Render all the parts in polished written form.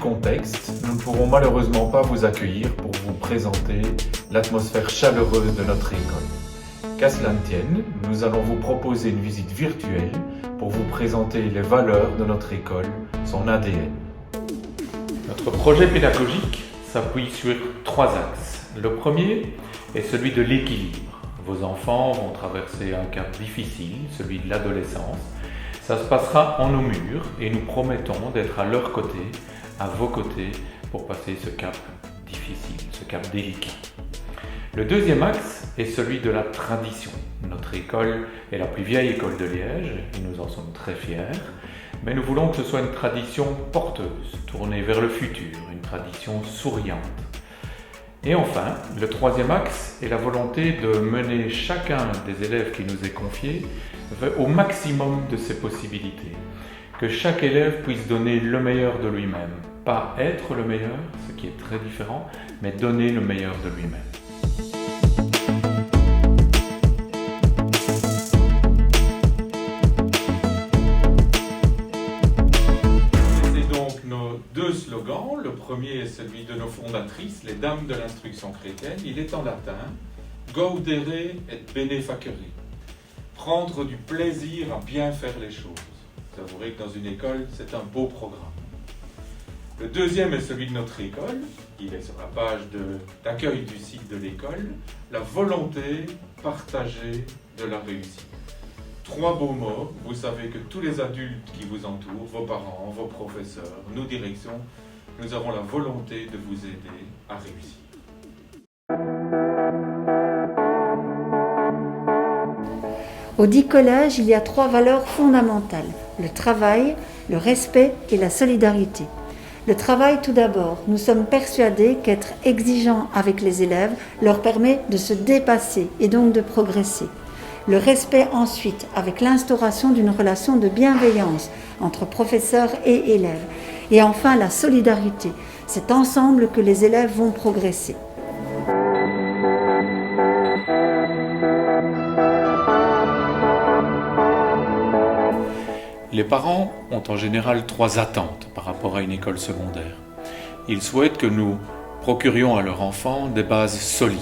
contexte, nous ne pourrons malheureusement pas vous accueillir pour vous présenter l'atmosphère chaleureuse de notre école. Qu'à cela ne tienne, nous allons vous proposer une visite virtuelle pour vous présenter les valeurs de notre école, son ADN. Notre projet pédagogique s'appuie sur 3 axes. Le premier est celui de l'équilibre. Vos enfants vont traverser un cap difficile, celui de l'adolescence. Ça se passera en nos murs et nous promettons d'être à leur côté, à vos côtés, pour passer ce cap difficile, ce cap délicat. Le deuxième axe est celui de la tradition. Notre école est la plus vieille école de Liège et nous en sommes très fiers, mais nous voulons que ce soit une tradition porteuse, tournée vers le futur, une tradition souriante. Et enfin, le troisième axe est la volonté de mener chacun des élèves qui nous est confié au maximum de ses possibilités. Que chaque élève puisse donner le meilleur de lui-même. Pas être le meilleur, ce qui est très différent, mais donner le meilleur de lui-même. Deux slogans. Le premier est celui de nos fondatrices, les dames de l'instruction chrétienne. Il est en latin « Gaudere et bene facere », prendre du plaisir à bien faire les choses. Vous avouerez que dans une école, c'est un beau programme. Le deuxième est celui de notre école. Il est sur la page d'accueil du site de l'école. La volonté partagée de la réussite. 3 beaux mots, vous savez que tous les adultes qui vous entourent, vos parents, vos professeurs, nos directions, nous avons la volonté de vous aider à réussir. Au dit collège, il y a 3 valeurs fondamentales, le travail, le respect et la solidarité. Le travail tout d'abord, nous sommes persuadés qu'être exigeant avec les élèves leur permet de se dépasser et donc de progresser. Le respect ensuite, avec l'instauration d'une relation de bienveillance entre professeurs et élèves. Et enfin, la solidarité. C'est ensemble que les élèves vont progresser. Les parents ont en général 3 attentes par rapport à une école secondaire. Ils souhaitent que nous procurions à leur enfant des bases solides.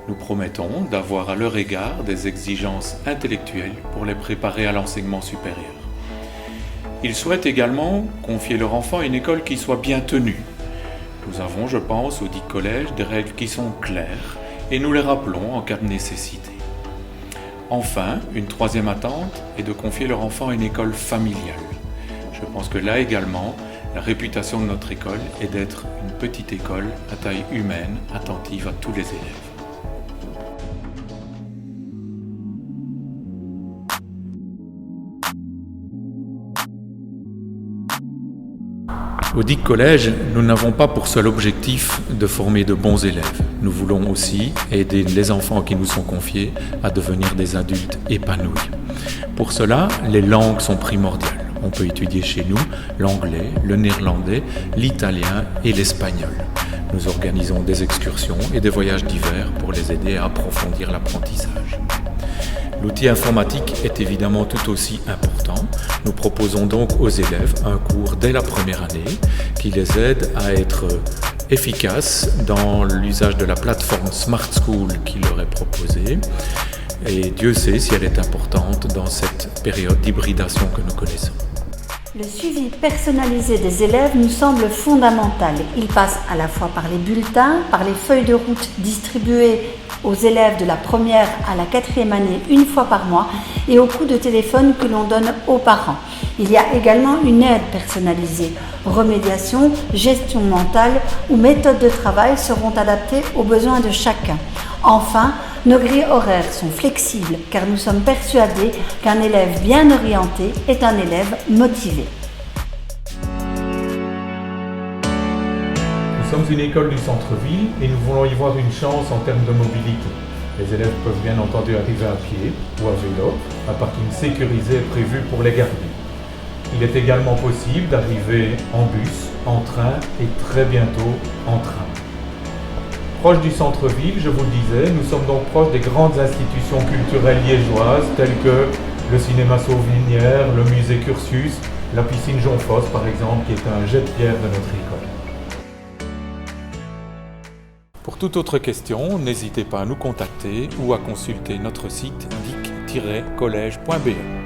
Nous promettons d'avoir à leur égard des exigences intellectuelles pour les préparer à l'enseignement supérieur. Ils souhaitent également confier leur enfant à une école qui soit bien tenue. Nous avons, je pense, au dit collège, des règles qui sont claires et nous les rappelons en cas de nécessité. Enfin, une 3e attente est de confier leur enfant à une école familiale. Je pense que là également, la réputation de notre école est d'être une petite école à taille humaine, attentive à tous les élèves. Au DIC Collège, nous n'avons pas pour seul objectif de former de bons élèves. Nous voulons aussi aider les enfants qui nous sont confiés à devenir des adultes épanouis. Pour cela, les langues sont primordiales. On peut étudier chez nous l'anglais, le néerlandais, l'italien et l'espagnol. Nous organisons des excursions et des voyages divers pour les aider à approfondir l'apprentissage. L'outil informatique est évidemment tout aussi important. Nous proposons donc aux élèves un cours dès la première année qui les aide à être efficaces dans l'usage de la plateforme Smart School qui leur est proposée. Et Dieu sait si elle est importante dans cette période d'hybridation que nous connaissons. Le suivi personnalisé des élèves nous semble fondamental. Il passe à la fois par les bulletins, par les feuilles de route distribuées aux élèves de la première à la 4e année une fois par mois et aux coups de téléphone que l'on donne aux parents. Il y a également une aide personnalisée. Remédiation, gestion mentale ou méthodes de travail seront adaptées aux besoins de chacun. Enfin, nos grilles horaires sont flexibles car nous sommes persuadés qu'un élève bien orienté est un élève motivé. Nous sommes une école du centre-ville et nous voulons y voir une chance en termes de mobilité. Les élèves peuvent bien entendu arriver à pied ou à vélo. Un parking sécurisé est prévu pour les garder. Il est également possible d'arriver en bus, en train et très bientôt en train. Proche du centre-ville, je vous le disais, nous sommes donc proches des grandes institutions culturelles liégeoises telles que le cinéma Sauvenière, le musée Cursus, la piscine Jonfosse par exemple, qui est un jet de pierre de notre école. Pour toute autre question, n'hésitez pas à nous contacter ou à consulter notre site dic-collège.be.